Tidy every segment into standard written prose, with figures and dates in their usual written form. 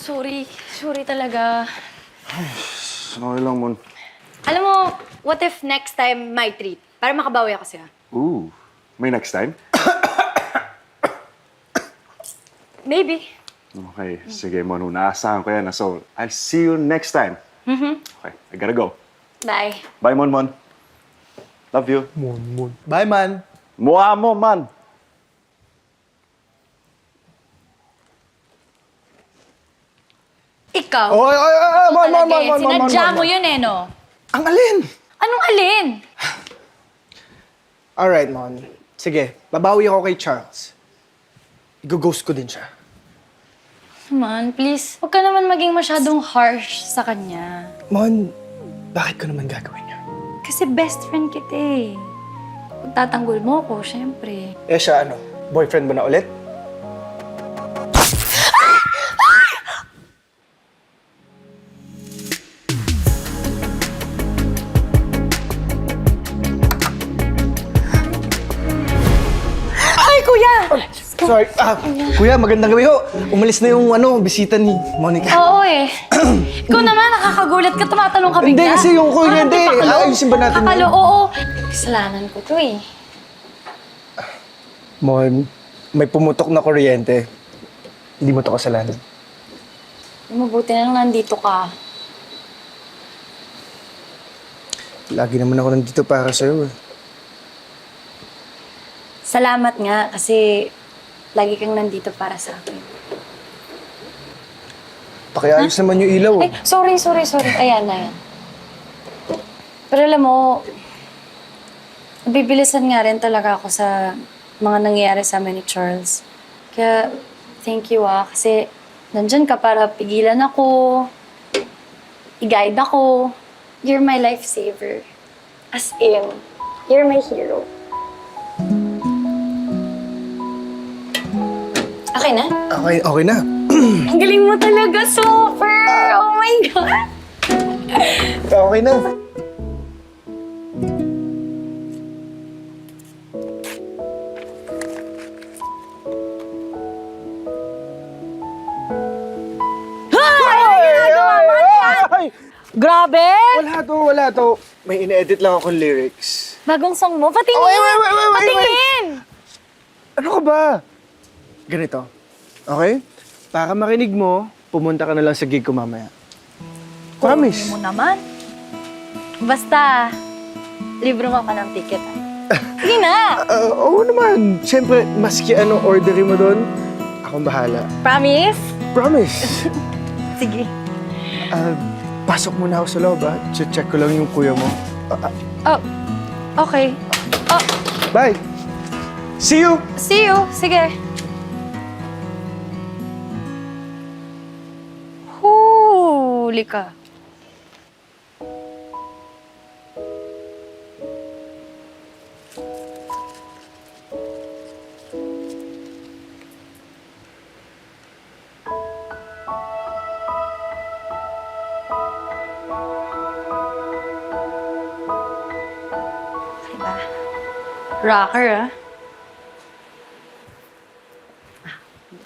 Sorry talaga. Okay lang, Mon. Alam mo, what if next time my treat? Para makabawi ako sa'yo. Ooh, may next time? Maybe. Okay, sige, Mon. Naasahan ko yan. So, I'll see you next time. Okay, I gotta go. Bye. Bye, Mon. Love you. Bye, man. Mukha mo, man. Ikaw? Oy, Mon. Sinadya mo yun eh, no? Ang alin? Anong alin? Alright, Mon. Sige, babawi ako kay Charles. I-ghost ko din siya. Man, please. Huwag ka naman maging masyadong harsh sa kanya. Mon, bakit ko naman gagawin niya? Kasi best friend kita eh. Pagtatanggol mo ako, syempre. Eh siya ano, boyfriend mo na ulit? Ay, kuya! Sorry, kuya, magandang gabi ho. Umalis na yung bisita ni Monica. Oo eh. Ikaw naman, nakakagulat ka, tumatalong ka bigla. Hindi, kasi yung kuryente, ayusin ba natin Kakalo, yun? oo. Kasalanan ko to eh. Mon, may pumutok na kuryente. Hindi mo to kasalanan. Mabuti na lang nandito ka. Lagi naman ako nandito para sa'yo eh. Salamat nga kasi lagi kang nandito para sa akin. Pakiayos naman yung ilaw. Ay, sorry. Ayan. Pero alam mo, nabibilisan nga rin talaga ako sa mga nangyayari sa amin ni Charles. Kaya, thank you kasi nandyan ka para pigilan ako, i-guide ako. You're my lifesaver. As in, you're my hero. Okay na? Okay na. Ang galing mo talaga, super! Oh my God! Okay na. Ay! Grabe! Wala to. May ine-edit lang akong lyrics. Bagong song mo. Patingin! Oh, wait. Patingin! Ano ka ba? Ganito. Okay? Para marinig mo, pumunta ka na lang sa gig ko mamaya. Promise. Mo naman. Basta, libre mo ka ng ticket. Sige na! Oo naman. Siyempre, maski ano orderin mo doon, akong bahala. Promise? Promise. Sige. Pasok muna ako sa loob, ha? Check ko lang yung kuya mo. Oh, okay. Oh, Bye! See you! see you. Sige. Huli ka. Diba? Rocker, ah.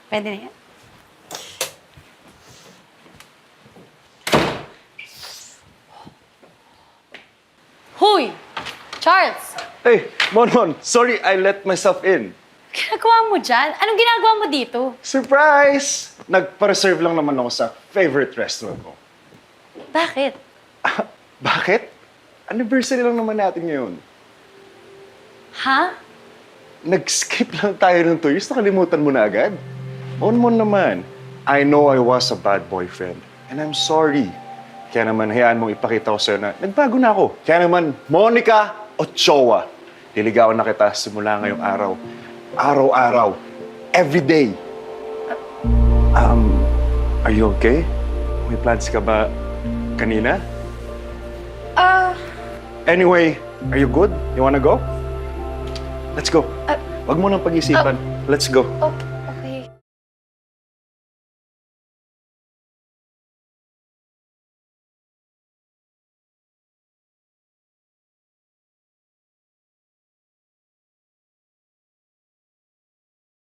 Pwede na yan. Hoy! Charles! Hey, Mon. Sorry, I let myself in. Ginagawa mo dyan? Anong ginagawa mo dito? Surprise! Nagpa-reserve lang naman ako sa favorite restaurant ko. Bakit? Bakit? Anniversary lang naman natin ngayon. Ha? Nag-skip lang tayo ng 2 years, nakalimutan mo na agad. Mon naman, I know I was a bad boyfriend, and I'm sorry. Kaya naman, hayaan mong ipakita ko sa'yo na nagbago na ako. Kaya naman, Monica Ochoa, niligawan na kita simula ngayong araw. Araw-araw. Every day. Are you okay? May plans ka ba kanina? Anyway, are you good? You wanna go? Let's go. Wag mo nang pag-isipan. Let's go. Oh,